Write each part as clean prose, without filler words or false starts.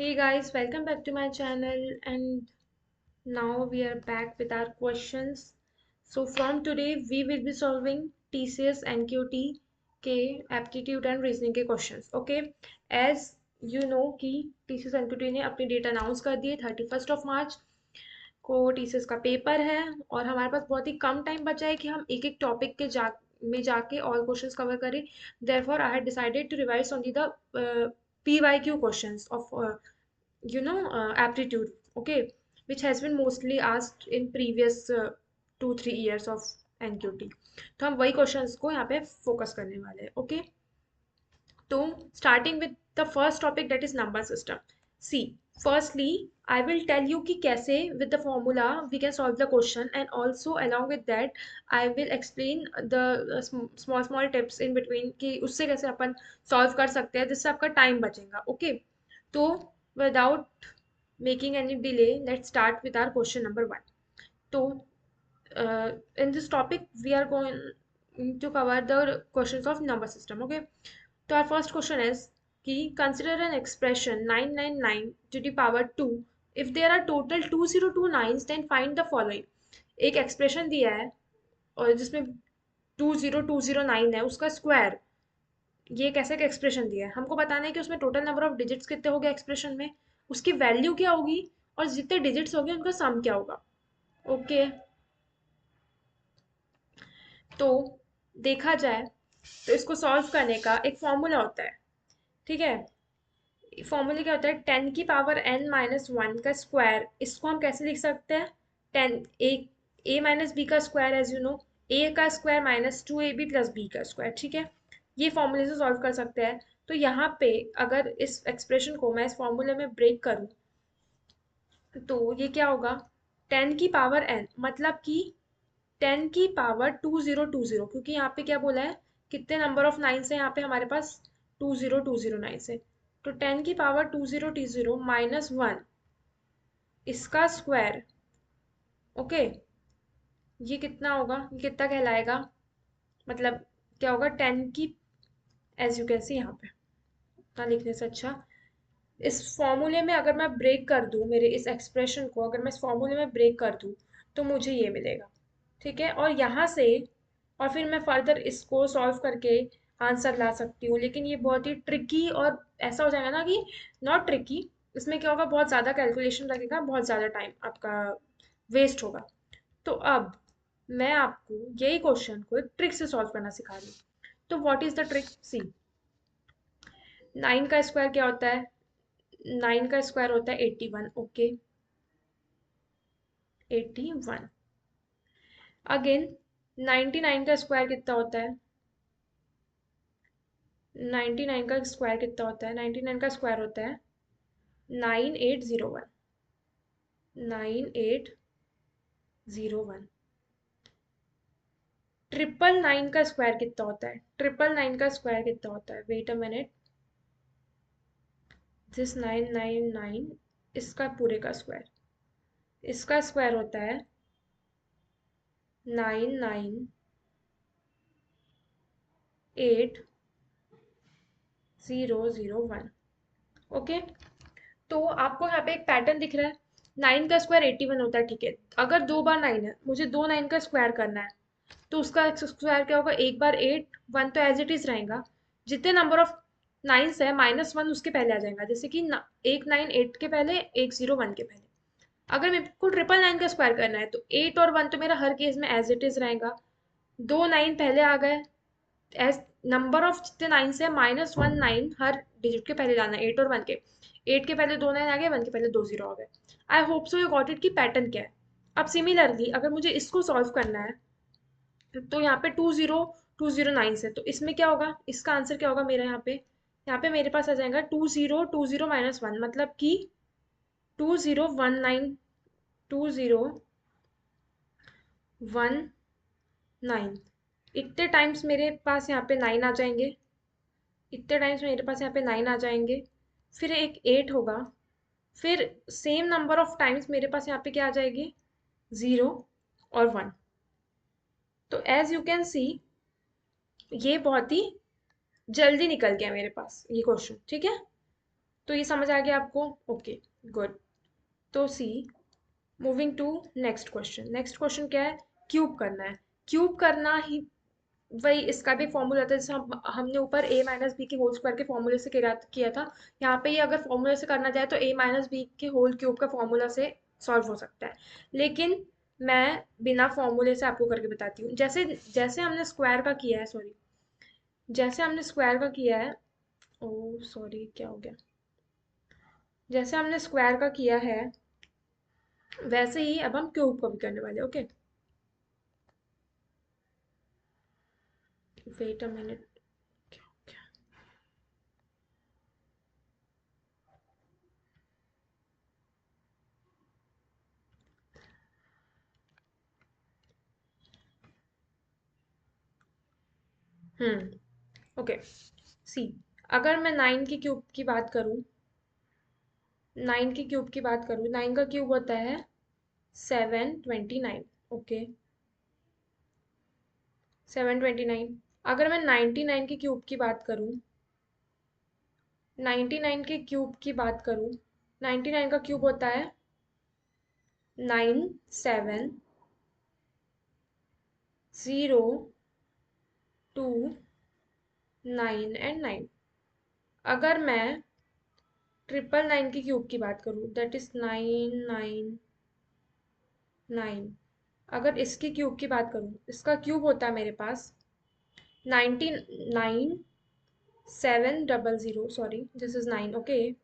Hey guys, welcome back to my channel, and now we are back with our questions. So from today we will be solving TCS NQT के aptitude and reasoning के questions. Okay, as you know कि TCS NQT ने अपनी date announce कर दी है 31 को TCS का paper है और हमारे पास बहुत ही कम टाइम बचा है कि हम एक एक टॉपिक के में जाके ऑल क्वेश्चंस कवर करें. Therefore I had decided to revise only the PYQ questions of aptitude, okay, which has been mostly asked in previous 2-3 years of NQT. तो हम वही क्वेश्चंस को यहाँ पे फोकस करने वाले हैं. ओके, तो starting with the first topic that is number system. See, firstly I will tell you कि कैसे with the formula we can solve the question, and also along with that I will explain the small small tips in between कि उससे कैसे अपन solve कर सकते हैं जिससे आपका टाइम बचेगा. ओके, तो without making any delay, let's start with our question number 1. So in this topic we are going to cover the questions of number system. Okay, so our first question is कि consider an expression 999 to the power 2 if there are total 2029s, then find the following. एक expression दिया है और जिसमें 20209 है, उसका square. ये एक ऐसा एक्सप्रेशन दिया है, हमको बताना है कि उसमें टोटल नंबर ऑफ डिजिट्स कितने हो गए एक्सप्रेशन में, उसकी वैल्यू क्या होगी और जितने डिजिट्स होंगे उनका सम क्या होगा. ओके, तो देखा जाए तो इसको सॉल्व करने का एक फॉर्मूला होता है. ठीक है, फॉर्मूला क्या होता है, 10 की पावर n-1 का स्क्वायर. इसको हम कैसे लिख सकते हैं, 10 a माइनस बी का square, as you know, A का square minus 2ab plus B का स्क्वायर. ठीक है, ये फॉर्मूले से सॉल्व कर सकते हैं. तो यहाँ पे अगर इस एक्सप्रेशन को मैं इस फॉर्मूले में ब्रेक करूँ तो ये क्या होगा, 10 की पावर n, मतलब कि 10 की पावर 2020, क्योंकि यहाँ पे क्या बोला है, कितने नंबर ऑफ नाइन है यहाँ पे हमारे पास, 20209 से. तो 10 की पावर 2020 -1, इसका स्क्वायर. ओके, ये कितना होगा, ये कितना कहलाएगा, मतलब क्या होगा, 10 की, एज यू कैन सी यहाँ पे इतना लिखने से अच्छा, इस फॉर्मूले में अगर मैं ब्रेक कर दूं, मेरे इस एक्सप्रेशन को अगर मैं इस फॉर्मूले में ब्रेक कर दूं तो मुझे ये मिलेगा. ठीक है, और यहाँ से और फिर मैं फर्दर इसको सॉल्व करके आंसर ला सकती हूँ, लेकिन ये बहुत ही ट्रिकी और ऐसा हो जाएगा ना कि नॉट ट्रिकी, इसमें क्या होगा, बहुत ज़्यादा कैलकुलेशन लगेगा, बहुत ज़्यादा टाइम आपका वेस्ट होगा. तो अब मैं आपको यही क्वेश्चन को एक ट्रिक से सॉल्व करना सिखा रही हूँ. तो व्हाट इज द ट्रिक, सी, 9 का स्क्वायर क्या होता है, 9 का स्क्वायर होता है 81. ओके, 81. अगेन 99 का स्क्वायर कितना होता है, 99 का स्क्वायर कितना होता है, 99 का स्क्वायर होता है 9801. 9801. 999 का स्क्वायर कितना होता है, 999 का स्क्वायर कितना होता है, वेट अ मिनट, दिस 999, इसका पूरे का स्क्वायर, इसका स्क्वायर होता है 99801. ओके, तो आपको यहाँ पे एक पैटर्न दिख रहा है, 9 का स्क्वायर 81 होता है. ठीक है, अगर दो बार 9 है, मुझे दो 9 का स्क्वायर करना है, तो उसका स्क्वायर क्या होगा, एक बार 8, 1 तो एज इट इज रहेगा, जितने नंबर ऑफ नाइन्स है -1 उसके पहले आ जाएगा, जैसे कि एक 9 8 के पहले, एक 0 1 के पहले. अगर मेरे को 999 का स्क्वायर करना है तो 8 और 1 तो मेरा हर केस में एज इट इज रहेगा, दो 9 पहले आ गए, एज नंबर ऑफ जितने नाइन है -1 9 हर डिजिट के पहले लाना है, 8 और 1 के. 8 के पहले दो 9 आ गए, 1 के पहले दो 0 आ गए. आई hope so you got it कि पैटर्न क्या है. अब सिमिलरली अगर मुझे इसको सॉल्व करना है तो यहाँ पे 20209 से, तो इसमें क्या होगा, इसका आंसर क्या होगा मेरा, यहाँ पे मेरे पास आ जाएगा 2020 -1, मतलब कि 2019, 2019, इतने टाइम्स मेरे पास यहाँ पे 9 आ जाएंगे, इतने टाइम्स मेरे पास यहाँ पे 9 आ जाएंगे, फिर एक 8 होगा, फिर सेम नंबर ऑफ टाइम्स मेरे पास यहाँ पे क्या आ जाएगी, 0 और 1. तो एज यू कैन सी ये बहुत ही जल्दी निकल गया मेरे पास ये क्वेश्चन. ठीक है, तो ये समझ आ गया आपको? Okay, good. तो see, moving to next question. Next question क्या है? क्यूब करना है। क्यूब करना ही वही, इसका भी फॉर्मूला था जैसे हमने ऊपर a माइनस बी के होल स्क्वायर के फॉर्मूले से किया था। यहाँ पे ये अगर फॉर्मूले से करना जाए तो a माइनस बी के होल क्यूब का फॉर्मूला से सॉल्व हो सकता है, लेकिन मैं बिना फॉर्मूले से आपको करके बताती हूँ। जैसे जैसे हमने स्क्वायर का किया है, सॉरी, जैसे हमने स्क्वायर का किया है, ओ सॉरी क्या हो गया, जैसे हमने स्क्वायर का किया है वैसे ही अब हम क्यूब का भी करने वाले। Okay, wait a minute. Okay, see, अगर मैं 9 की क्यूब की बात करूँ, 9 की क्यूब की बात करूँ, 9 का क्यूब होता है 729। ओके, 729। अगर मैं 99 की क्यूब की बात करूँ, 99 के क्यूब की बात करूँ, 99 का क्यूब होता है 9 7 0 2 9 अगर मैं 999 की क्यूब की बात करूँ, दैट इज 999। अगर इसकी क्यूब की बात करूँ, इसका क्यूब होता है मेरे पास 99 7 0 0, sorry this is 9। Okay,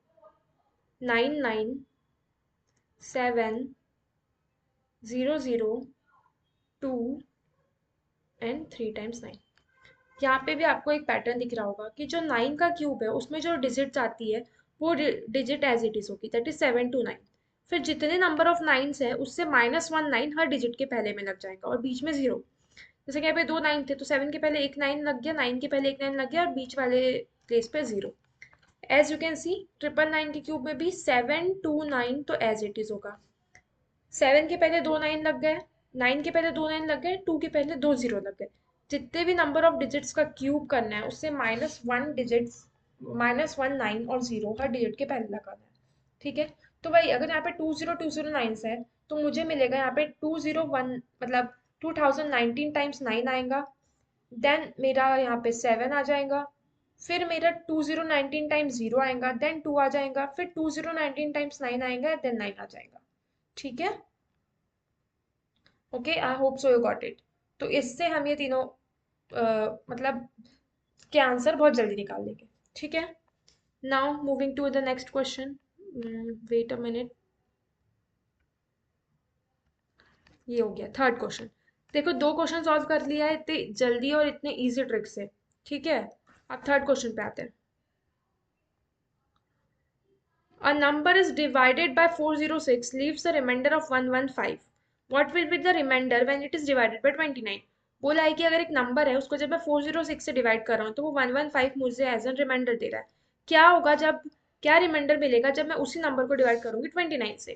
99 7 0 0 2 and 3 times 9। यहाँ पे भी आपको एक पैटर्न दिख रहा होगा कि जो 9 का क्यूब है उसमें जो डिजिट्स आती है वो डिजिट एज इट इज होगी, दैट इज 7 to 9। फिर जितने नंबर ऑफ नाइन्स है उससे -1 9 हर डिजिट के पहले में लग जाएगा और बीच में जीरो। जैसे कि यहाँ पे दो नाइन थे तो 7 के पहले एक 9 लग गया, 9 के पहले एक 9 लग गया और बीच वाले प्लेस पे zero. As you can see, 999 के क्यूब में भी 7 to 9 तो एज इट इज होगा। 7 के पहले दो 9 लग गए, 9 के पहले दो 9 लग गए, 2 के पहले दो जीरो लग गए। जितने भी नंबर ऑफ डिजिट्स का क्यूब करना है उससे -1 डिजिट्स, -1 9 और जीरो हर डिजिट के पहले लगाना है। ठीक है, तो भाई अगर यहाँ पे 20209 है तो मुझे मिलेगा यहाँ पे 201, मतलब 2019 टाइम्स 9 आएगा। देन मेरा यहाँ पे 7 आ जाएगा, फिर मेरा 2019 टाइम्स जीरो आएगा, देन 2 आ जाएगा, फिर 2019 टाइम्स 9 आएगा, देन 9 आ जाएगा। ठीक है, okay, I hope so you got it. तो इससे हम ये तीनों मतलब के आंसर बहुत जल्दी निकाल लेंगे। ठीक है, now moving to the next question. Wait a minute, ये हो गया थर्ड क्वेश्चन। देखो दो क्वेश्चन सॉल्व कर लिया है इतने जल्दी और इतने इजी ट्रिक से। ठीक है, अब थर्ड क्वेश्चन पे आते हैं। A number is divided by 406, leaves a remainder of 115. What will be the remainder when it is divided by 29? बोला है कि अगर एक नंबर है उसको जब मैं 406 से डिवाइड कर रहा हूँ तो वो 115 मुझे एज एन रिमाइंडर दे रहा है। क्या होगा जब, क्या रिमाइंडर मिलेगा जब मैं उसी नंबर को डिवाइड करूंगी 29 से?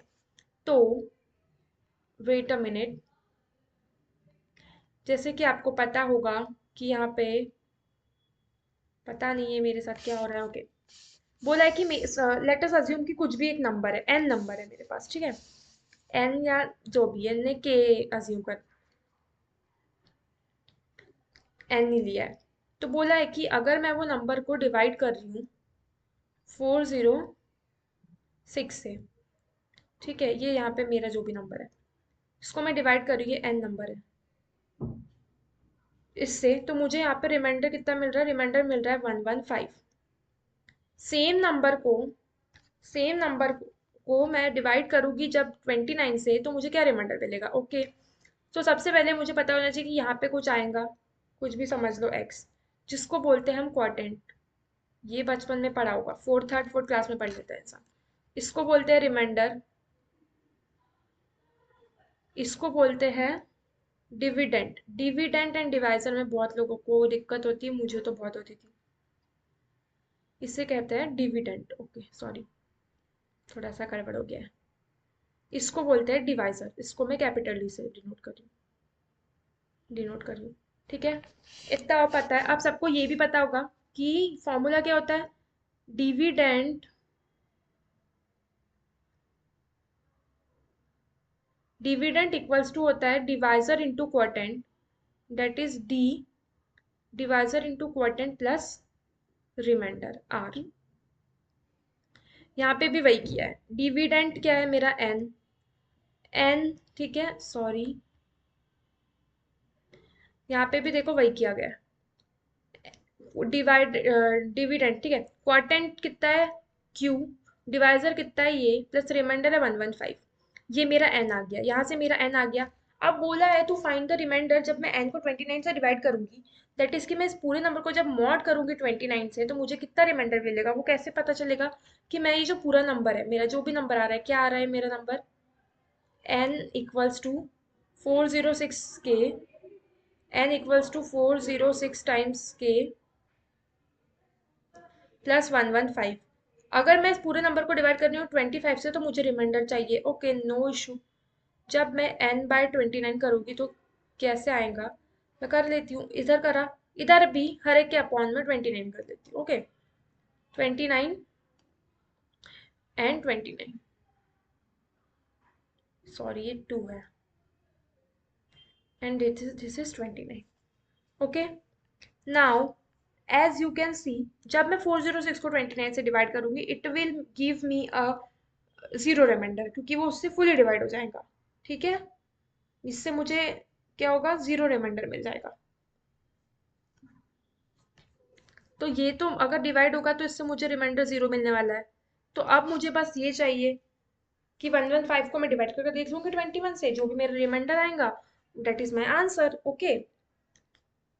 तो वेट अ मिनट, जैसे कि आपको पता होगा कि यहाँ पे, पता नहीं है मेरे साथ क्या हो रहा है। ओके, बोला है कि लेट अस अज्यूम कि कुछ भी एक नंबर है, एन नंबर है मेरे पास। ठीक है, एन या जो भी एन ने के अज्यूम कर, एन ही लिया है। तो बोला है कि अगर मैं वो नंबर को डिवाइड कर रही हूँ 406 से, ठीक है, ये यहाँ पे मेरा जो भी नंबर है इसको मैं डिवाइड कर रही हूँ, ये एन नंबर है इससे, तो मुझे यहाँ पे रिमाइंडर कितना मिल रहा है? रिमाइंडर मिल रहा है 115। सेम नंबर को, सेम नंबर को मैं डिवाइड करूंगी जब 29 से तो मुझे क्या रिमाइंडर मिलेगा? ओके, तो सबसे पहले मुझे पता होना चाहिए कि यहाँ पे कुछ आएगा, कुछ भी समझ लो एक्स, जिसको बोलते हैं हम क्वार्टेंट। ये बचपन में पढ़ा होगा, फोर्थ थर्ड फोर्थ क्लास में पढ़ लेता है इंसान। इसको बोलते हैं रिमाइंडर, इसको बोलते हैं डिविडेंड। डिविडेंड एंड डिवाइजर में बहुत लोगों को दिक्कत होती है, मुझे तो बहुत होती थी। इसे कहते हैं डिविडेंड। ओके सॉरी, थोड़ा सा गड़बड़ हो गया है। इसको बोलते हैं डिवाइजर, इसको मैं कैपिटल डी से डिनोट कर रही हूँ। ठीक है, इतना पता है। अब सबको ये भी पता होगा कि फॉर्मूला क्या होता है, डिविडेंड डिविडेंड इक्वल्स टू होता है divisor into quotient, that is D divisor into quotient plus remainder R. यहाँ पे भी वही किया है। डिविडेंड क्या है मेरा एन, एन ठीक है, सॉरी यहाँ पे भी देखो वही किया गया है। डिवाइड डिविडेंड ठीक है, क्वार्टेंट कितना है क्यू, डिवाइजर कितना है ये, प्लस रिमाइंडर है 115। ये मेरा एन आ गया, यहाँ से मेरा एन आ गया। अब बोला है टू फाइंड द रिमाइंडर, जब मैं एन को 29 से डिवाइड करूंगी, दैट इज कि मैं इस पूरे नंबर को जब मॉड करूंगी 29 से, तो मुझे कितना रिमाइंडर मिलेगा, वो कैसे पता चलेगा कि मैं ये जो पूरा नंबर है मेरा, जो भी नंबर आ रहा है, क्या आ रहा है मेरा नंबर, एन इक्वल्स टू 406 के, एन इक्वल्स टू 406 टाइम्स के प्लस 115। अगर मैं इस पूरे नंबर को डिवाइड कर रही हूँ 25 से, तो मुझे रिमाइंडर चाहिए। Okay, no issue. जब मैं n बाय 29 करूँगी तो कैसे आएगा, मैं कर लेती हूँ, इधर करा, इधर भी हर एक के अपॉन में 29 कर देती हूँ। ओके, 29 एंड 29, सॉरी ये 2 है, and this is 29। Okay, now as you can see, जब मैं 406 को 29 से डिवाइड करूंगी, it will give me a zero reminder, क्योंकि वो उससे फुली डिवाइड हो जाएगा। ठीक है, इससे मुझे क्या होगा, जीरो रिमाइंडर मिल जाएगा। तो ये तो अगर डिवाइड होगा तो इससे मुझे रिमाइंडर जीरो मिलने वाला है। तो अब मुझे बस ये चाहिए कि 115 को मैं डिवाइड करके देख लूंगी 21 से, जो भी मेरा रिमाइंडर आएगा, that is my answer. Okay,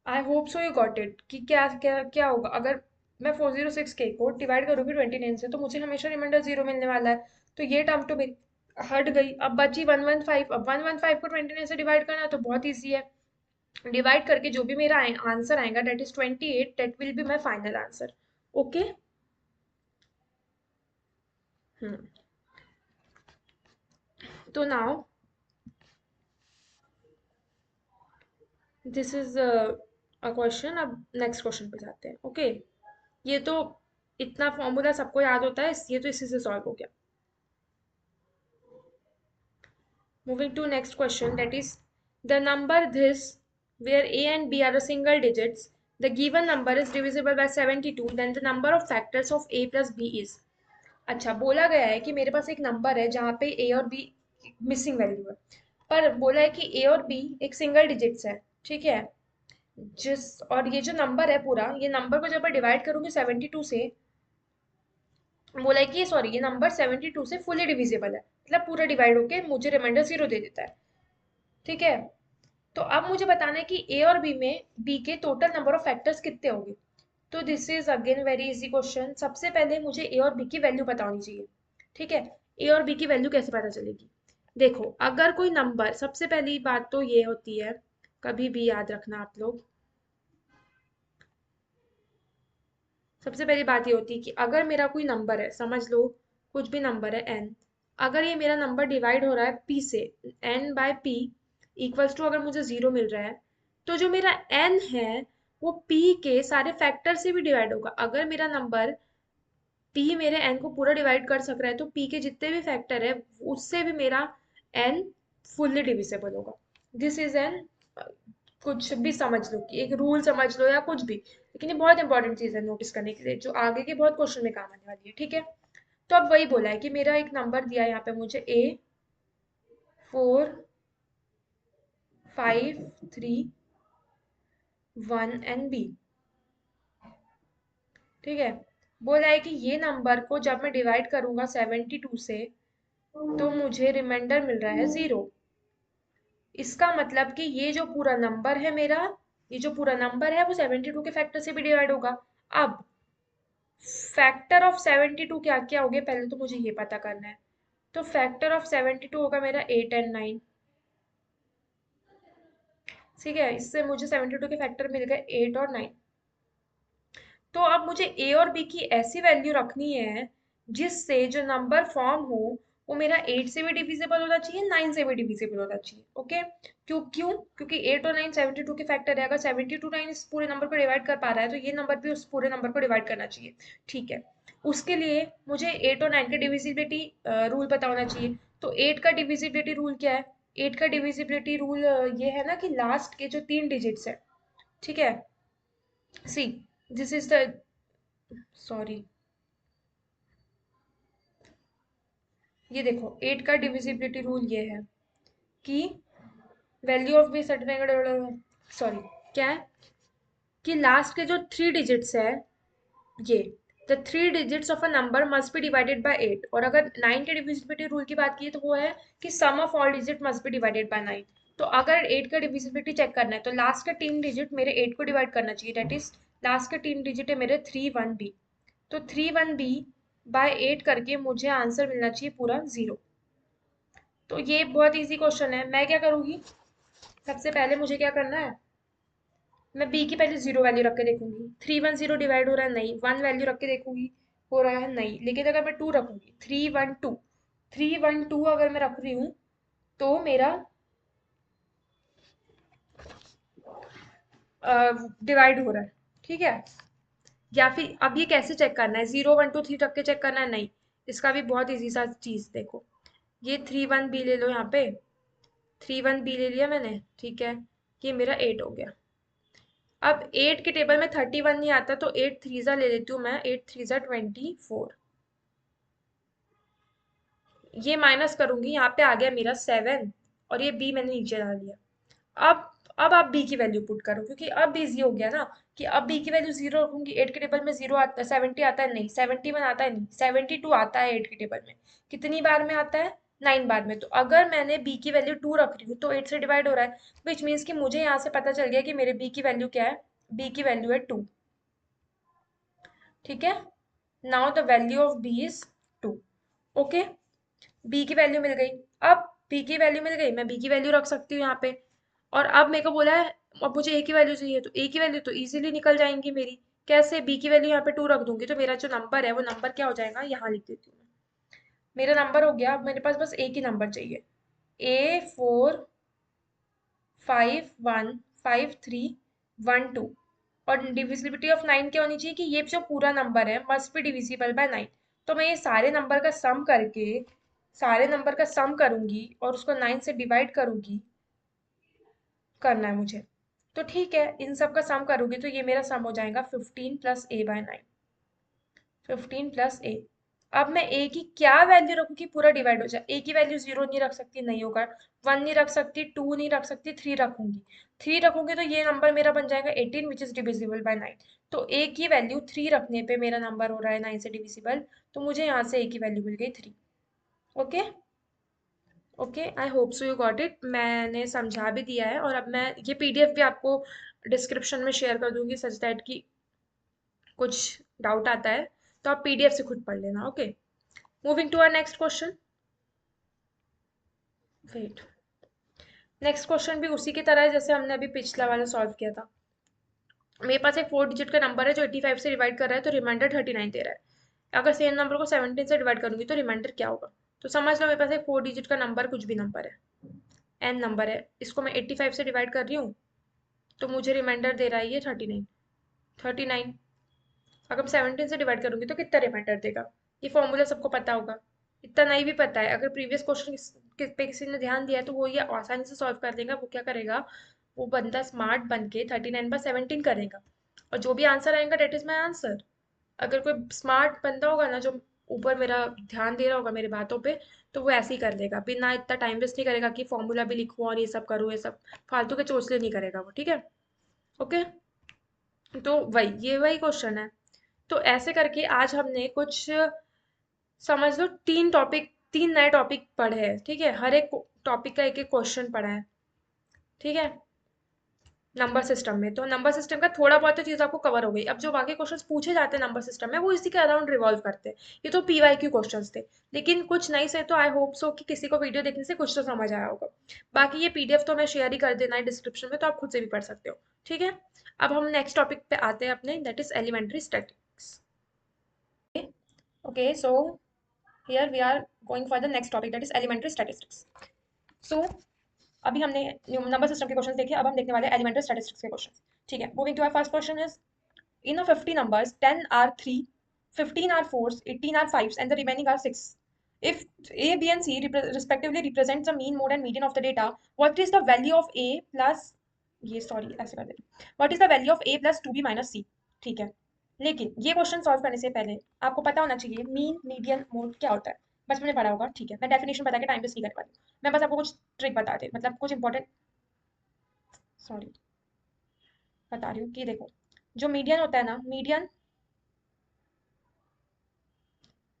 I hope so you got it कि क्या क्या क्या होगा अगर मैं 406 के को डिवाइड करूंगी 29 से, तो मुझे हमेशा रिमाइंडर जीरो मिलने वाला है। तो ये टर्म तो मेरी हट गई, अब बची 115। अब 115 को 29 से डिवाइड करना तो बहुत ईजी है। डिवाइड करके जो भी मेरा आंसर आएगा, that is 28, that will be my final answer. Okay, hmm, तो now this is a question. अब नेक्स्ट क्वेश्चन पे जाते हैं। ओके, ये तो इतना फॉर्मूला सबको याद होता है, ये तो इसी से सॉल्व हो गया। Moving to next question, that is the number this where a and b are the single digits, the given number is divisible by 72, then the number of factors of a plus b is। अच्छा, बोला गया है कि मेरे पास एक number है जहाँ पे a और b मिसिंग वैल्यू है, पर बोला है कि a और b एक सिंगल डिजिट्स है। ठीक है, जिस और ये जो नंबर है पूरा, ये नंबर को जब मैं डिवाइड करूंगी 72 से, बोला है कि सॉरी, ये नंबर 72 से फुली डिविजिबल है, मतलब पूरा डिवाइड होके मुझे रिमाइंडर जीरो दे देता है। ठीक है, तो अब मुझे बताना है कि ए और बी में बी के टोटल नंबर ऑफ फैक्टर्स कितने होंगे। तो this is again very easy question. सबसे पहले मुझे ए और बी की वैल्यू पता होनी चाहिए। ठीक है, ए और बी की वैल्यू कैसे पता चलेगी, देखो अगर कोई नंबर, सबसे पहली बात तो ये होती है, कभी भी याद रखना आप लोग, सबसे पहली बात ये होती है कि अगर मेरा कोई नंबर है, समझ लो कुछ भी नंबर है एन, अगर ये मेरा नंबर डिवाइड हो रहा है पी से, N by P equals to अगर मुझे जीरो मिल रहा है, तो जो मेरा एन है वो पी के सारे फैक्टर से भी डिवाइड होगा। अगर मेरा नंबर पी मेरे एन को पूरा डिवाइड कर सक रहा है, तो पी के जितने भी फैक्टर है उससे भी मेरा एन फुल्ली डिविजिबल होगा। दिस इज एन, कुछ भी समझ लो कि एक रूल समझ लो या कुछ भी, लेकिन ये बहुत इंपॉर्टेंट चीज है नोटिस करने के लिए, जो आगे के बहुत क्वेश्चन में काम आने वाली है। ठीक है, तो अब वही बोला है कि मेरा एक नंबर दिया है यहाँ पे मुझे, ए 4 5 3 1 एंड बी। ठीक है, बोला है कि ये नंबर को जब मैं डिवाइड करूंगा 72 से, तो मुझे रिमाइंडर मिल रहा है जीरो। इसका मतलब कि ये जो पूरा नंबर है मेरा, ये जो पूरा नंबर है वो 72 के फैक्टर से भी डिवाइड होगा। अब फैक्टर ऑफ 72 क्या क्या हो गए, पहले तो मुझे ये पता करना है। तो फैक्टर ऑफ 72 होगा मेरा 8 एंड 9। ठीक है, इससे मुझे 72 के फैक्टर मिल गए 8 और 9। तो अब मुझे ए और बी की ऐसी वैल्यू रखनी है जिससे जो नंबर फॉर्म हो वो मेरा 8 से भी डिविजिबल होना चाहिए, 9 से भी डिविजिबल होना चाहिए। ओके, क्यों क्योंकि 8 और 9 72 के फैक्टर है। अगर 72 9 इस पूरे नंबर को डिवाइड कर पा रहा है, तो ये नंबर भी उस पूरे नंबर को डिवाइड करना चाहिए। ठीक है, उसके लिए मुझे 8 और 9 के डिविजिबिलिटी रूल पता होना चाहिए। तो 8 का डिविजिबिलिटी रूल क्या है, 8 का डिविजिबिलिटी रूल ये है ना कि लास्ट के जो 3 डिजिट्स है, ठीक है, see this is the, sorry, ये देखो 8 का डिविजिबिलिटी रूल ये है कि value of be certified, sorry, क्या है कि लास्ट के जो 3 डिजिट्स है, ये the 3 digits of a number must be divided bye 8, और अगर 9 के डिविजिबिलिटी रूल की बात की तो वो है कि sum of all digit must be divided by 9। तो अगर 8 का डिविजिबिलिटी चेक करना है तो लास्ट का 3 डिजिट मेरे 8 को डिवाइड करना चाहिए, दैट इज लास्ट के 3 डिजिट है मेरे 3 1 बी, तो 3 1 बी बाय 8 करके मुझे आंसर मिलना चाहिए पूरा 0। तो ये बहुत इजी क्वेश्चन है। मैं क्या करूँगी, सबसे पहले मुझे क्या करना है, मैं बी की पहले 0 वैल्यू रख के देखूंगी, 3 1 0 डिवाइड हो रहा है नहीं, 1 वैल्यू रख के देखूंगी हो रहा है नहीं, लेकिन अगर मैं 2 रखूंगी, 3 1 2 अगर मैं रख रही हूँ तो मेरा डिवाइड हो रहा है, ठीक है। या फिर अब ये कैसे चेक करना है, 0 1 2 3 रख के चेक करना है, नहीं, इसका भी बहुत इजी सा चीज देखो, ये 3 1 बी ले लो, यहाँ पे 3 1 बी ले लिया मैंने, ठीक है, ये मेरा 8 हो गया। अब 8 के टेबल में 31 नहीं आता, तो 8 3 ले लेती हूँ मैं, 8 3 24, ये माइनस करूंगी, यहाँ पे आ गया मेरा 7, और ये बी मैंने नीचे डाल दिया। अब आप बी की वैल्यू पुट करो, क्योंकि अब इजी हो गया ना कि अब बी की वैल्यू 0 रखूंगी। 8 के टेबल में 0 आता है, 70 आता है नहीं, 71 आता है नहीं, 72 आता है 8 के टेबल में, कितनी बार में आता है, 9 बार में। तो अगर मैंने बी की वैल्यू 2 रख रही हूँ तो 8 से डिवाइड हो रहा है, विच मीन्स कि मुझे यहाँ से पता चल गया कि मेरे बी की वैल्यू क्या है, बी की वैल्यू है 2, ठीक है। Now the value of B is 2, okay, B की वैल्यू मिल गई। अब बी की वैल्यू मिल गई, मैं बी की वैल्यू रख सकती हूँ यहाँ पे, और अब मेरे को बोला है अब मुझे ए की वैल्यू चाहिए, तो ए की वैल्यू तो इजीली निकल जाएंगी मेरी, कैसे, बी की वैल्यू यहाँ पे 2 रख दूंगी तो मेरा जो नंबर है वो नंबर क्या हो जाएगा, यहाँ लिख देती हूँ मैं, मेरा नंबर हो गया। अब मेरे पास बस ए की नंबर चाहिए, A4 5 1 5 3 1 2, और डिविजिबिलिटी ऑफ 9 क्या होनी चाहिए कि ये जो पूरा नंबर है मस्ट बी डिविजिबल बाय 9। तो मैं ये सारे नंबर का सम करके, सारे नंबर का सम करूंगी और उसको 9 से डिवाइड करूंगी, करना है मुझे। तो ठीक है, इन सब का सम करूंगी तो ये मेरा सम हो जाएगा 15 + a/9, 15 + a। अब मैं ए की क्या वैल्यू रखूँ कि पूरा डिवाइड हो जाए, ए की वैल्यू 0 नहीं रख सकती, नहीं होगा, 1 नहीं रख सकती, 2 नहीं रख सकती, 3 रखूंगी, 3 रखूंगी तो ये नंबर मेरा बन जाएगा 18 विच इज डिविजिबल बाय 9। तो ए की वैल्यू 3 रखने पे मेरा नंबर हो रहा है 9 से डिविजिबल, तो मुझे यहाँ से ए की वैल्यू मिल गई 3। Okay, okay, I hope so you got it, मैंने समझा भी दिया है, और अब मैं ये पीडीएफ भी आपको डिस्क्रिप्शन में शेयर कर दूंगी, सच दैट कि कुछ डाउट आता है तो आप पीडीएफ से खुद पढ़ लेना। Okay, moving to our next question, wait, next question भी उसी की तरह है जैसे हमने अभी पिछला वाला सॉल्व किया था। मेरे पास एक 4 डिजिट का नंबर है जो 85 से डिवाइड कर रहा है, तो रिमाइंडर 39 दे रहा है। अगर सेम नंबर को 17 से डिवाइड करूंगी तो रिमाइंडर क्या होगा। तो समझ लो मेरे पास एक 4 डिजिट का नंबर, कुछ भी नंबर है, एन नंबर है, इसको मैं 85 से डिवाइड कर रही हूँ तो मुझे रिमाइंडर दे रहा है ये 39, 39। अगर मैं 17 से डिवाइड करूंगी तो कितना रिमाइंडर देगा, ये फॉर्मूला सबको पता होगा, इतना नहीं भी पता है, अगर प्रीवियस क्वेश्चन पे किसी ने ध्यान दिया है तो वो ये आसानी से सॉल्व कर देगा। वो क्या करेगा, वो बंदा स्मार्ट बन के 39/17 करेगा, और जो भी आंसर आएगा डेट इज माई आंसर। अगर कोई स्मार्ट बंदा होगा ना जो ऊपर मेरा ध्यान दे रहा होगा मेरी बातों पे, तो वो ऐसे ही कर लेगा, बिना इतना टाइम वेस्ट नहीं करेगा कि फॉर्मूला भी लिखूं और ये सब करूँ, ये सब फालतू के चोचले नहीं करेगा वो, ठीक है। ओके, तो वही क्वेश्चन है। तो ऐसे करके आज हमने कुछ, समझ लो, 3 नए टॉपिक पढ़े हैं, ठीक है, हर एक टॉपिक का एक एक क्वेश्चन पढ़ा है, ठीक है, नंबर सिस्टम में। तो नंबर सिस्टम का थोड़ा बहुत तो चीज़ आपको कवर हो गई। अब जो बाकी क्वेश्चंस पूछे जाते हैं नंबर सिस्टम में वो इसी के अराउंड रिवॉल्व करते हैं। ये तो पीवाईक्यू क्वेश्चंस थे, लेकिन कुछ नहीं से, तो आई होप सो कि किसी को वीडियो देखने से कुछ तो समझ आया होगा। बाकी ये पीडीएफ तो मैं शेयर ही कर देना है डिस्क्रिप्शन में, तो आप खुद से भी पढ़ सकते हो, ठीक है। अब हम नेक्स्ट टॉपिक पे आते हैं अपने, that is elementary statics. Okay, so here we are going for the next topic, that is elementary statistics. So अभी हमने नंबर सिस्टम के क्वेश्चंस देखे, अब हम देखने वाले हैं एलिमेंट्री स्टैटिस्टिक्स के क्वेश्चंस, ठीक है। Moving to our first question is, in a 50 numbers 10 are 3, 15 are 4s, 18 are 5s and the remaining are 6, If A, B, and C respectively represent the mean, mode, and median of the data, what is the value of A plus ये sorry ऐसे कर देते what is the value of A plus 2B minus C? ठीक है, लेकिन ये question solve करने से पहले आपको पता होना चाहिए मीन मीडियन मोड क्या होता है। बचपन में पढ़ा होगा, ठीक है, मैं डेफिनेशन बता के टाइम वेस्ट नहीं कर पाती, मैं बस आपको कुछ ट्रिक बता दे मतलब कुछ इंपॉर्टेंट सॉरी बता रही हूँ कि देखो, जो मीडियन होता है ना, मीडियन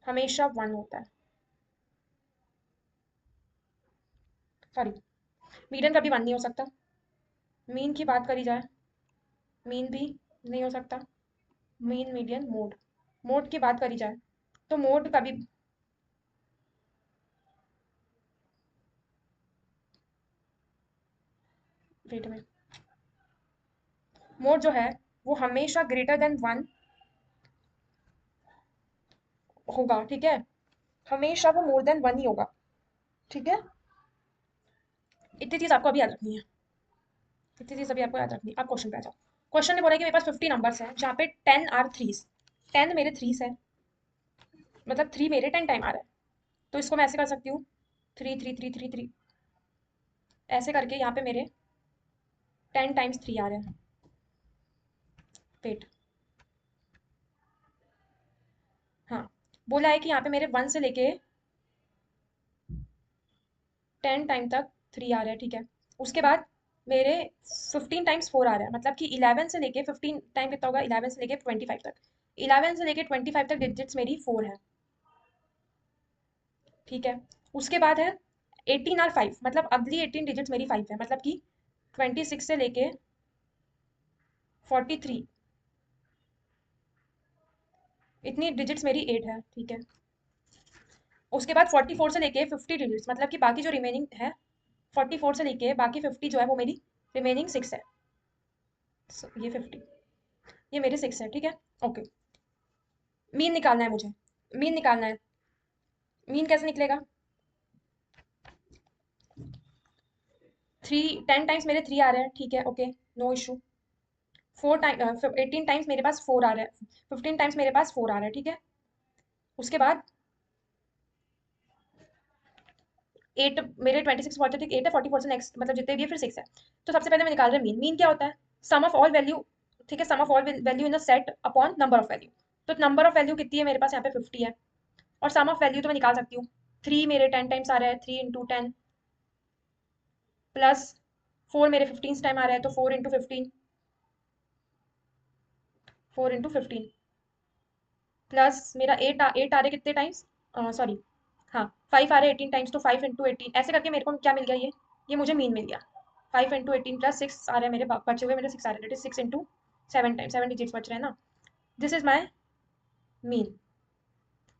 हमेशा वन होता है। सॉरी, मीडियन कभी वन नहीं हो सकता। मीन की बात करी जाए, मीन भी नहीं हो सकता। मीन मीडियन मोड, मोड की बात करी जाए तो मोड कभी वेट में मोड जो है वो हमेशा ग्रेटर देन वन होगा, ठीक है, हमेशा वो मोर देन वन ही होगा, ठीक है। इतनी चीज आपको अभी याद रखनी है, इतनी चीज अभी आपको याद रखनी है। अब क्वेश्चन पे आ जाओ। क्वेश्चन ने बोला कि मेरे पास 50 नंबर्स हैं जहाँ पे 10 आर थ्रीज, 10 मेरे थ्रीज है, मतलब 3 मेरे 10 टाइम आ रहा है। तो इसको मैं ऐसे कर सकती हूँ, 3 3 3 3 3 ऐसे करके यहाँ पे मेरे 10 टाइम्स 3 आ रहे हैं। वेट, हाँ, बोला है कि यहाँ पे मेरे 1 से लेके 10 टाइम तक 3 आ रहे हैं, ठीक है। उसके बाद मेरे 15 टाइम्स 4 आ रहा है, मतलब कि 11 से लेके 15 टाइम कितना होगा, 11 से लेके 25 तक, 11 से लेके 25 तक डिजिट्स मेरी 4 है, ठीक है। उसके बाद है 18 और 5, मतलब अगली 18 डिजिट्स मेरी 5 है, मतलब कि 26 से लेके 43, इतनी डिजिट्स मेरी 8 है, ठीक है। उसके बाद 44 से लेके 50 डिजिट्स, मतलब कि बाकी जो रिमेनिंग है 44 से लेके बाकी 50 जो है वो मेरी रिमेनिंग 6 है। ये 50, ये मेरे 6 है, ठीक है। ओके, मीन निकालना है मुझे, मीन निकालना है। मीन कैसे निकलेगा, 10 टाइम्स मेरे 3 आ रहे हैं, ठीक है, ओके, नो इशू। 18 टाइम्स मेरे पास 4 आ रहा है, 15 टाइम्स मेरे पास 4 आ रहा है, ठीक है। उसके बाद 8 मेरे 26 फोर्टी तक 8 है, 44 से नेक्स्ट मतलब जितने भी है फिर 6 है। तो सबसे पहले मैं निकाल रहा हूँ मीन। मीन क्या होता है, सम ऑफ ऑल वैल्यू, ठीक है, sum of all value in the set upon number of value. तो नंबर ऑफ वैल्यू कितनी है मेरे पास यहाँ पे 50 है, और सम ऑफ वैल्यू तो मैं निकाल सकती हूँ, 3 मेरे 10 टाइम्स आ रहा है, 3 इंटू 10 प्लस 4 मेरे 15 टाइम आ रहा है, तो 4 इंटू 15, 4 इंटू 15 प्लस मेरा 8 आ रहे कितने टाइम्स, सॉरी, हाँ 5 आ रहे 18 टाइम्स, तो 5 इंटू 18 ऐसे करके मेरे को क्या मिल गया, ये मुझे मीन मिल गया। 5 इंटू 18 प्लस 6 आ रहा है मेरे बचे हुए मेरे 6 आ रहे हैं, 6 इंटू 7 टाइम 7 डिजिट्स बच रहे हैं ना। This is my mean,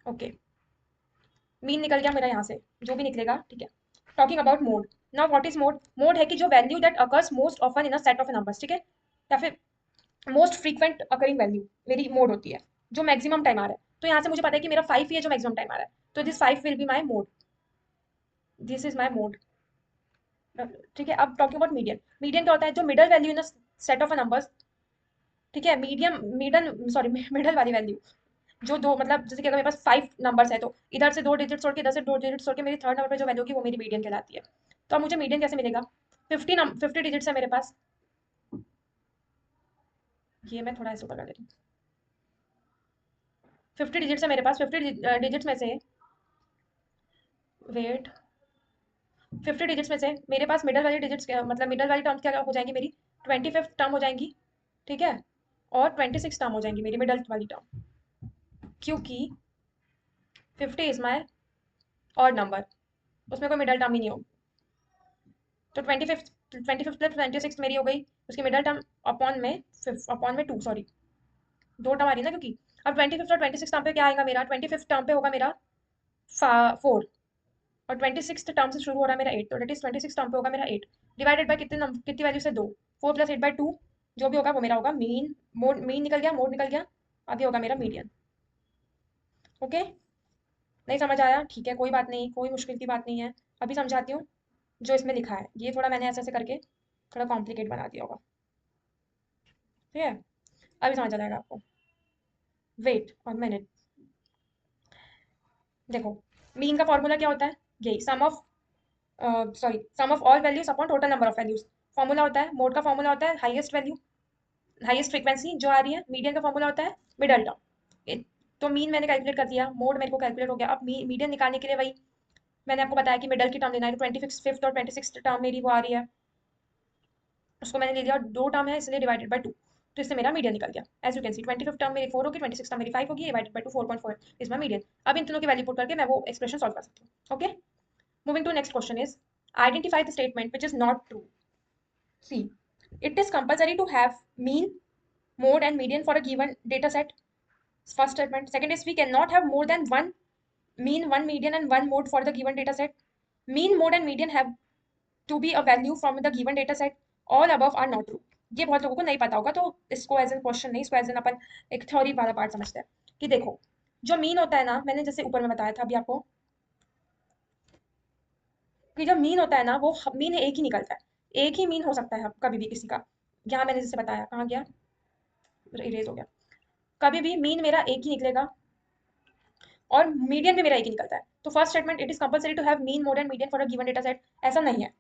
okay. Mean निकल गया मेरा यहाँ से, जो भी निकलेगा, ठीक है। Talking about mode, now what is mode? Mode है कि जो value that occurs most often in a set of numbers, ठीक है, या फिर मोस्ट फ्रीक्वेंट अकरिंग वैल्यू मेरी मोड होती है, जो मैक्सिमम टाइम आ रहा है। तो यहाँ से मुझे पता है कि मेरा 5 ही है जो मैक्सिमम टाइम आ रहा है, तो this 5 will be my mode, this is my mode, ठीक है। अब टॉकिंग अबाउट मीडियन, मीडियन क्या होता है, जो middle value in set of numbers, ठीक है, मीडियम मिडल सॉरी मिडल वाली वैल्यू, जो दो मतलब जैसे कि अगर मेरे पास 5 नंबर्स है तो इधर से 2 डिजिट छोड़ के, इधर से 2 डिजिट छोड़ के मेरी थर्ड नंबर पे जो वैल्यू की वो मेरी मीडियन कहलाती है। तो अब मुझे मीडियन कैसे मिलेगा, 50 डिजिट्स है मेरे पास, ये मैं थोड़ा ऐसे ऊपर कर देती हूँ। 50 डिजिट्स है मेरे पास, 50 डिजिट्स में से वेट 50 डिजिट्स में से मेरे पास मिडल वाली डिजिट्स मतलब मिडल वाली टर्म्स क्या हो जाएंगी मेरी, 25th टर्म हो जाएंगी, ठीक है, और 26 टर्म हो जाएंगी मेरी मिडल वाली टर्म, क्योंकि 50 इज माई ऑड नंबर, उसमें कोई मिडल टर्म ही नहीं होगी। तो 25th प्लस 26 मेरी हो गई उसकी मिडल टर्म, अपॉन में 2, सॉरी 2 टर्म आ रही है ना, क्योंकि अब 25th और 26 टर्म पे क्या आएगा मेरा, 25th टर्म पे होगा मेरा 4, और 26 टर्म से शुरू हो रहा है मेरा 8, तो डेट इज 26 टर्म पे होगा मेरा 8 डिवाइडेड बाय कितनी वैल्यू से 2, 4 प्लस 8/2, जो भी होगा वो मेरा होगा मीन। मीन निकल गया, मोड निकल गया, अभी होगा मेरा मीडियन, ओके। नहीं समझ आया, ठीक है, कोई बात नहीं, कोई मुश्किल की बात नहीं है। अभी समझाती हूँ जो इसमें लिखा है, ये थोड़ा मैंने ऐसे ऐसे करके थोड़ा कॉम्प्लिकेट बना दिया होगा, ठीक है, अभी समझ आ जाएगा आपको। वेट और मिनट, देखो, मीन का फॉर्मूला क्या होता है? यही sum of all values upon total number of values. Formula होता है, मोड का फॉर्मूला होता है हाईएस्ट वैल्यू, हाईएस्ट फ्रीक्वेंसी जो आ रही है। मीडियन का फॉर्मूला होता है मिडल टर्म। तो मीन मैंने कैलकुलेट कर दिया, मोड मेरे को कैलकुलेट हो गया। अब मीडियन निकालने के लिए वही मैंने आपको बताया कि मिडल की टर्म लेना है। तो 25th और 26th टर्म मेरी वो आ रही है, उसको मैंने ले लिया, और दो टर्म है इसलिए डिवाइडेड बाय टू, तो इससे मेरा मीडियन निकल गया। As you can see 25th term मेरी 4 होगी, 26th टर्म मेरी 5 होगी, divided by two 4.4 is my median. अब इन तीनों की वैल्यू पुट करके मैं वो एक्सप्रेशन सॉल्व कर सकती हूँ। Okay, moving to next question is identify the statement which is not true. See, it is compulsory to have mean, mode and median for a given data set. First statement. Second is we cannot have more than one mean, one median and one mode for the given data set. Mean, mode and median have to be a value from the given data set. All above are not true. ये बहुत लोगों को नहीं पता होगा, तो इसको as an question नहीं, इसको एज एन अपन एक थ्योरी वाला पार्ट समझते हैं। कि देखो, जो मीन होता है ना, मैंने जैसे ऊपर में बताया था अभी आपको, कि जो मीन होता है ना, वो मीन एक ही निकलता है। एक ही मीन हो सकता है कभी भी किसी का। यहाँ मैंने जैसे बताया, कहाँ गया, इरेज हो गया। कभी भी मीन मेरा एक ही निकलेगा और मीडियन भी मेरा एक ही निकलता है। तो first statement, it is compulsory to have mean, mode and median for a given data set, ऐसा नहीं है।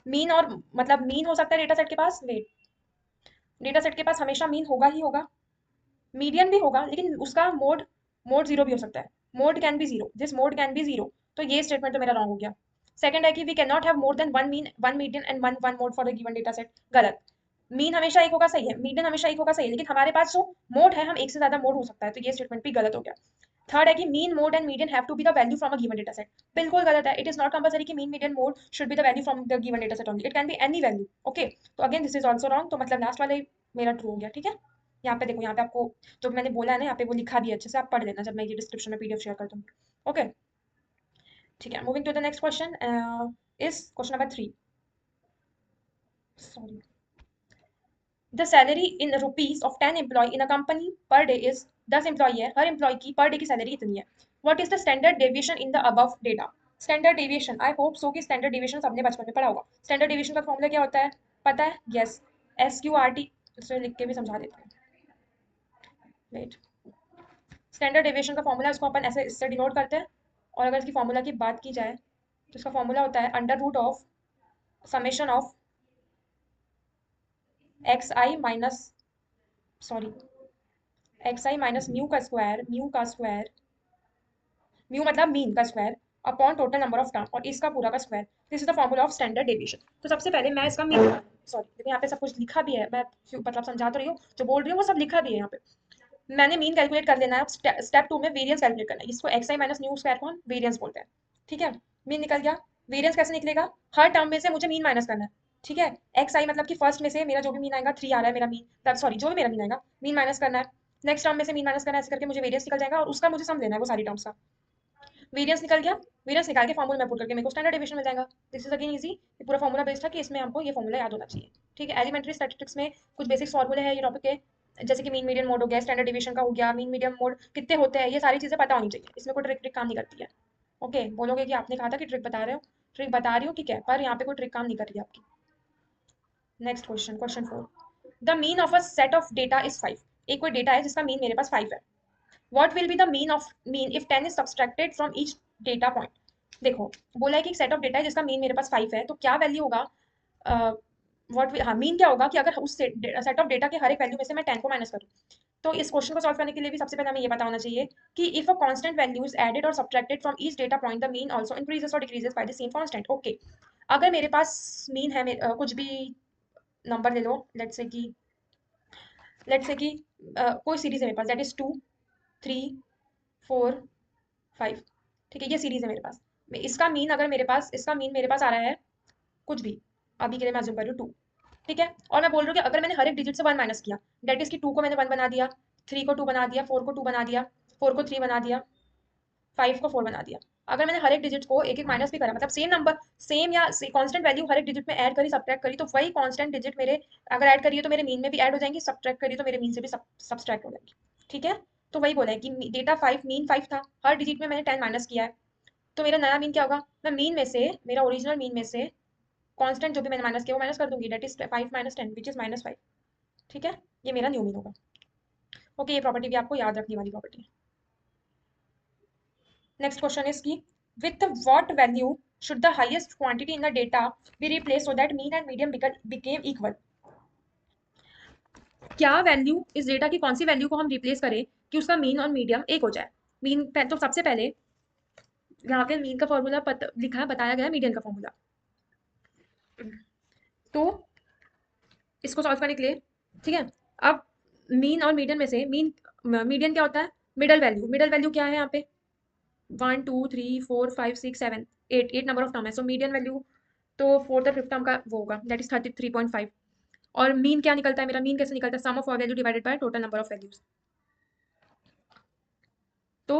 मीन और मतलब मीन हो सकता है डेटा सेट के पास, वेट, डेटा सेट के पास हमेशा मीन होगा ही होगा, मीडियन भी होगा, लेकिन उसका मोड, मोड जीरो भी हो सकता है। Mode can be zero, this mode can be zero. तो ये स्टेटमेंट तो मेरा रॉन्ग हो गया। सेकंड है कि we can not have more than one mean, one median and one one mode for a given data set, गलत। Mean हमेशा एक होगा, सही है, मीडियन हमेशा एक होगा, सही है, लेकिन हमारे पास जो मोड है, हम एक से ज्यादा मोड हो सकता है, तो ये स्टेटमेंट भी गलत हो गया। थर्ड है कि mean, mode and median have to be the value from a given data set, बिल्कुल गलत है। इट इज नॉट कंपलसरी कि mean, median, mode should be the value from the given data set only, it can be any value. Okay, तो again this is also wrong, तो मतलब last वाला ही मेरा true हो गया। ठीक है, यहाँ पे देखो, यहाँ पे आपको जो मैंने बोला है ना, यहाँ पे वो लिखा भी है, अच्छे से आप पढ़ लेना जब मैं ये डिस्क्रिप्शन में पीडीएफ शेयर कर दूंगी। ओके, ठीक है, moving to the next question is question number 3। Sorry, the salary in rupees of 10 employ in a company per day is, 10 employ है, हर एम्प्लॉय की पर डे की सैलरी इतनी है। What is the standard deviation in the above data? Standard deviation, I hope सो कि standard deviation सबने बचपन में पढ़ा होगा। स्टैंडर्ड डेविएशन का फॉर्मूला क्या होता है, पता है? Yes, S Q R T, इसे लिख के भी समझा देते हैं, वेट। स्टैंडर्ड डेविएशन का फॉर्मूला, इसको अपन ऐसे इससे डिनोट करते हैं। और अगर इसकी फॉर्मूला की बात की जाए, तो इसका फॉर्मूला होता है under root of summation of X I minus, sorry, X I minus mu का स्क्वायर, म्यू का स्क्वायर, म्यू मतलब मीन का square, upon total number of term, और इसका पूरा का square. This is the formula of standard deviation. तो सबसे पहले मैं इसका मीन, सॉरी, देखिए यहाँ पे सब कुछ लिखा भी है, मैं मतलब समझा तो रही हूँ, जो बोल रही हूँ वो सब लिखा भी है यहाँ पे। मैंने मीन कैलकुलेट कर लेना है। स्टेप टू में वेरियंस कैलकुलेट करना है, इसको x I minus new square को हम वेरियंस बोलते हैं। ठीक है, मीन निकल गया। वेरियंस कैसे निकलेगा, हर टर्म में से मुझे मीन माइनस करना है। ठीक है, एक्स आई मतलब कि फर्स्ट में से मेरा जो भी मीन आएगा, 3 आ रहा है मेरा मीन, सॉरी, जो भी मेरा मीन आएगा, मीन माइनस करना है। नेक्स्ट टर्म में से मीन माइनस करना है, ऐसे करके मुझे वेरियंस निकल जाएगा, और उसका मुझे सम लेना है वो सारी टर्म्स का। वेरियंस निकल गया, वेरियंस निकाल के फॉर्मूला में पुट करके मेरे को स्टैंडर्ड डेविएशन मिल जाएगा। दिस इज अगेन इजी, ये पूरा फॉर्मूला बेस्ड था कि इसमें हमको ये फॉर्मूला याद होना चाहिए। ठीक है, एलिमेंट्री स्टैटिस्टिक्स में कुछ बेसिक फॉर्मूले हैं ये टॉपिक के, जैसे कि मीन मीडियन मोड हो गया, स्टैंडर्ड डिवीजन का हो गया, मीन मीडियम मोड कितने होते हैं, ये सारी चीजें पता होनी चाहिए, इसमें कोई ट्रिक ट्रिक काम नहीं करती है। ओके, बोलोगे कि आपने कहा था कि ट्रिक बता रहे हो, ट्रिक बता रही हूँ, ठीक है, पर यहाँ पे कोई ट्रिक काम नहीं कर रही है आपकी। Next question, question 4, the mean of a set of data is 5। एक कोई डेटा है जिसका मीन मेरे पास 5 है। What will be the mean of mean if 10 is subtracted from each data point? देखो, बोला है कि एक सेट ऑफ डेटा है जिसका मीन मेरे पास 5 है, तो क्या वैल्यू होगा, व्हाट, हाँ, मीन क्या होगा कि अगर उस सेट ऑफ डेटा के हर एक वैल्यू में से मैं 10 को माइनस करूँ। तो इस क्वेश्चन को सॉल्व करने के लिए भी सबसे पहले हमें ये पता होना चाहिए कि if a constant value is added और subtracted from each data point the mean also increases और decreases by the same constant. Okay, अगर मेरे पास मीन है, कुछ भी नंबर ले लो, लेट्स से कि कोई सीरीज है मेरे पास, दैट इज 2, 3, 4, 5। ठीक है, ये सीरीज है मेरे पास। इसका मीन, अगर मेरे पास इसका मीन मेरे पास आ रहा है कुछ भी, अभी के लिए मैं अज्यूम कर रही हूँ 2। ठीक है, और मैं बोल रही हूँ कि अगर मैंने हर एक डिजिट से 1 माइनस किया, दैट इज कि 2 को मैंने 1 बना दिया, 3 को 2 बना दिया, 4 को 2 बना दिया, 4 को 3 बना दिया, 5 को 4 बना दिया। अगर मैंने हर एक डिजिट को एक एक माइनस भी करा, मतलब सेम नंबर, सेम या कांस्टेंट वैल्यू हर एक डिजिट में ऐड करी, सब्ट्रैक्ट करी, तो वही कांस्टेंट डिजिट मेरे, अगर ऐड करी है तो मेरे मीन में भी ऐड हो जाएंगी, सब्ट्रैक्ट करी तो मेरे मीन से भी सब्ट्रैक्ट हो जाएंगी। ठीक है, तो वही बोला है कि डेटा 5, मीन 5 था, हर डिजिट में मैंने 10 माइनस किया है, तो मेरा नया मीन क्या होगा, मैं मीन में से, मेरा ओरिजिनल मीन में से कांस्टेंट जो भी मैंने माइनस किया वो माइनस कर दूंगी, that is 5 minus 10 which is -5। ठीक है, ये मेरा न्यू मीन होगा। ओके, ये प्रॉपर्टी भी आपको याद रखने वाली प्रॉपर्टी है। नेक्स्ट क्वेश्चन इज की with what value should the highest quantity in the data be replaced so that mean and median became equal? क्या वैल्यू, इस डेटा की कौन सी वैल्यू को हम रिप्लेस करें कि उसका मीन और मीडियम एक हो जाए? मीन तो सबसे पहले यहाँ पे मीन का फॉर्मूला लिखा है, बताया गया है मीडियन का फॉर्मूला। तो इसको सॉल्व करने के लिए, ठीक है, अब मीन और मीडियन में से मीडियन क्या होता है? Middle value. मिडल वैल्यू क्या है यहाँ पे? 1 2 3 4 5 6 7 8 नंबर ऑफ टर्म है, सो मीडियन वैल्यू तो फोर्थ और फिफ्थ टर्म का वो होगा, दैट इज 33.5। और मीन क्या निकलता है मेरा? मीन कैसे निकलता है? Sum of all value divided by total number of values. तो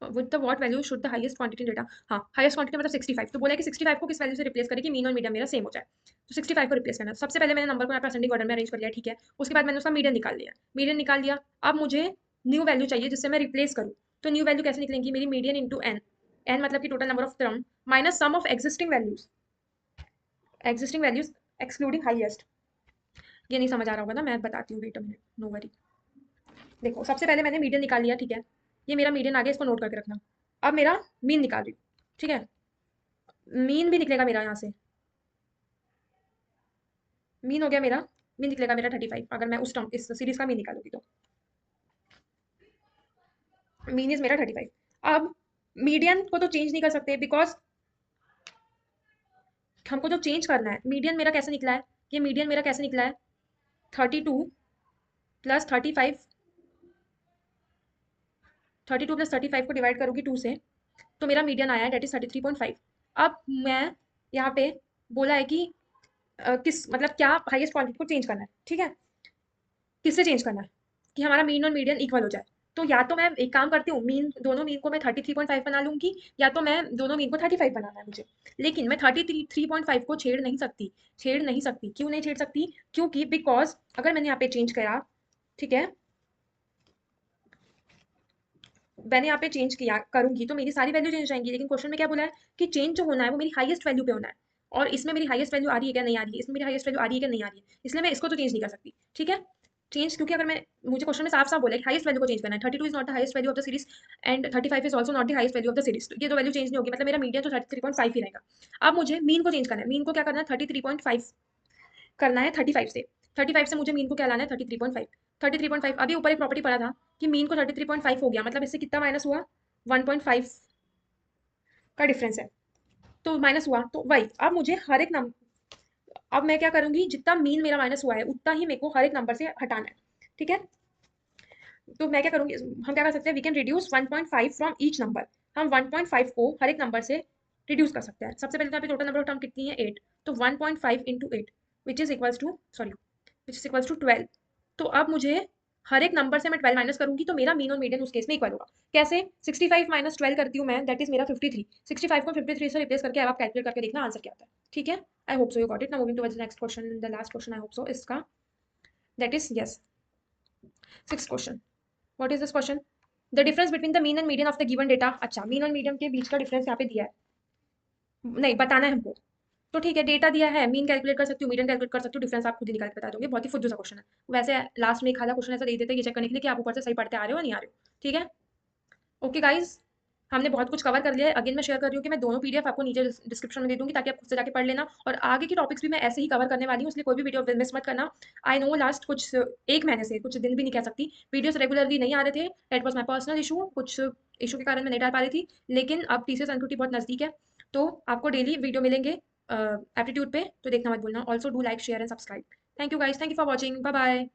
with the what value should the highest quantity data, हाँ हाईएस्ट क्वांटिटी मतलब 65। तो बोला है कि 65 को किस वैल्यू से रिप्लेस करें कि मीन और मीडियन मेरा सेम हो जाए? तो 65 को रिप्लेस करना है। सबसे पहले मैंने नंबर को यहाँ पर असेंडिंग ऑर्डर में अरेंज कर लिया, ठीक है। उसके बाद मैंने उसका मीडियन निकाल लिया, मीडियन निकाल लिया। अब मुझे न्यू वैल्यू चाहिए जिससे मैं रिप्लेस करूँ। तो न्यू वैल्यू कैसे निकलेंगी? मेरी मीडियन इंटू एन, एन मतलब कि total number of term, minus sum of existing values excluding highest. ये नहीं समझ आ रहा होगा ना, मैं बताती हूँ, wait a minute, no worry. देखो सबसे पहले मैंने मीडियन निकाल लिया, ठीक है, ये मेरा मीडियन आ गया, इसको नोट करके रखना। अब मेरा मीन निकाल रही हूँ, ठीक है, मीन भी निकलेगा मेरा यहाँ से, मीन हो गया मेरा, मीन निकलेगा मेरा 35 अगर मैं उस टर्म इस सीरीज का मीन निकालूंगी तो मीन इज मेरा 35। अब मीडियन को तो चेंज नहीं कर सकते बिकॉज हमको जो चेंज करना है, मीडियन मेरा कैसे निकला है? ये मीडियन मेरा कैसे निकला है? 32 प्लस 35, 32 प्लस 35 को डिवाइड करूंगी 2 से, तो मेरा मीडियन आया है, डेट इज 33.5। अब मैं यहाँ पे बोला है कि किस मतलब क्या हाईएस्ट क्वांटिटी को चेंज करना है, ठीक है, किससे चेंज करना है कि हमारा मीन और मीडियन इक्वल हो जाए? तो या तो मैं एक काम करती हूँ, मीन दोनों मीन को मैं 33.5 बना लूंगी, या तो मैं दोनों मीन को 35 बनाना है मुझे। लेकिन मैं 33.5 को छेड़ नहीं सकती। क्यों नहीं छेड़ सकती? क्योंकि बिकॉज अगर मैंने यहाँ पे चेंज करा, ठीक है, मैंने यहाँ पे चेंज किया करूंगी तो मेरी सारी वैल्यू चेंज हो जाएंगी। लेकिन क्वेश्चन में क्या बोला है कि चेंज जो होना है वो मेरी हाईएस्ट वैल्यू पे होना है, और इसमें मेरी हाईएस्ट वैल्यू आ रही है क्या? नहीं आ रही है। इसमें मेरी हाईएस्ट वैल्यू आ रही है क्या? नहीं आ रही है। इसलिए मैं इसको तो चेंज नहीं कर सकती, ठीक है। चेंज क्योंकि अगर मैं, मुझे क्वेश्चन में साफ साफ बोला है हाईएस्ट वैल्यू को चेंज करना है। 32 is not the highest value of the series and 35 is also not the highest value of the series. तो ये दो वैल्यू चेंज नहीं होगी, मतलब मेरा मीडियन तो 33.5 ही रहेगा। अब मुझे मीन को चेंज करना है। मीन को क्या करना है? 33.5 करना है 35 से। 35 से मुझे मीन को क्या लाना है? 33.5। 33.5 अभी ऊपर एक प्रॉपर्टी पड़ा था कि मीन को 33.5 हो गया, मतलब इससे कितना माइनस हुआ? 1.5 का डिफरेंस है, तो माइनस हुआ। तो वही, अब मुझे हर एक नंबर, अब मैं क्या करूंगी, जितना मीन मेरा माइनस हुआ है उतना ही मेरे को हर एक नंबर से हटाना है, ठीक है। तो मैं क्या करूंगी, हम क्या कर सकते हैं, we can reduce 1.5 from each number. हम 1.5 को हर एक नंबर से रिड्यूस कर सकते हैं। सबसे पहले तो यहाँ पे टोटल नंबर ऑफ टर्म कितनी है? 8। तो 1.5 into 8 which is equals to, sorry, which is equals to 12। तो अब मुझे हर एक नंबर से मैं 12 माइनस करूंगी तो मेरा मीन और मीडियन उस केस में इक्वल होगा। कैसे? 65 माइनस 12 करती हूँ मैं, दैट इज मेरा 53। 65 को 53 से रिप्लेस करके अब आप कैलकुलेट करके देखना आंसर क्या आता है, ठीक है। I hope so you got it. Now moving towards the next question, the last question I hope so इसका, that is yes, sixth question. What is this question? The difference between the mean and median of the given data. अच्छा, mean और median के बीच का difference यहाँ पे दिया है, नहीं बताना है हमको। तो ठीक है, डेटा दिया है, मीन कैलकुलेट कर सकती हूँ, मीडियन कैलकुलेट कर सकती हूँ, डिफरेंस आप खुद ही निकाल के बता दोगे। बहुत ही फुद्दू सा क्वेश्चन है वैसे। लास्ट में एक आधा क्वेश्चन ऐसा दे देते हैं ये चेक करने के लिए कि आप ऊपर से सही पढ़ते आ रहे हो या नहीं आ रहे हो, ठीक है। ओके गाइज, हमने बहुत कुछ कवर कर लिया है। अगेन मैं शेयर कर रही हूँ कि मैं दोनों पीडीएफ आपको नीचे डिस्क्रिप्शन में दे दूंगी ताकि आप खुद से जाके पढ़ लेना, और आगे की टॉपिक्स भी मैं ऐसे ही कवर करने वाली हूँ, इसलिए कोई भी वीडियो मिस मत करना। आई नो लास्ट कुछ एक महीने से, कुछ दिन भी नहीं कह सकती, वीडियोस रेगुलरली नहीं आ रहे थे, that was my personal issue, कुछ इशू के कारण मैं नहीं डाल पा रही थी। लेकिन अब टीसीएस एनक्यूटी बहुत नजदीक है, तो आपको डेली वीडियो मिलेंगे एप्टीट्यूड पे, तो देखना मत भूलना। Also do like share and subscribe. Thank you guys, thank you for watching, bye bye.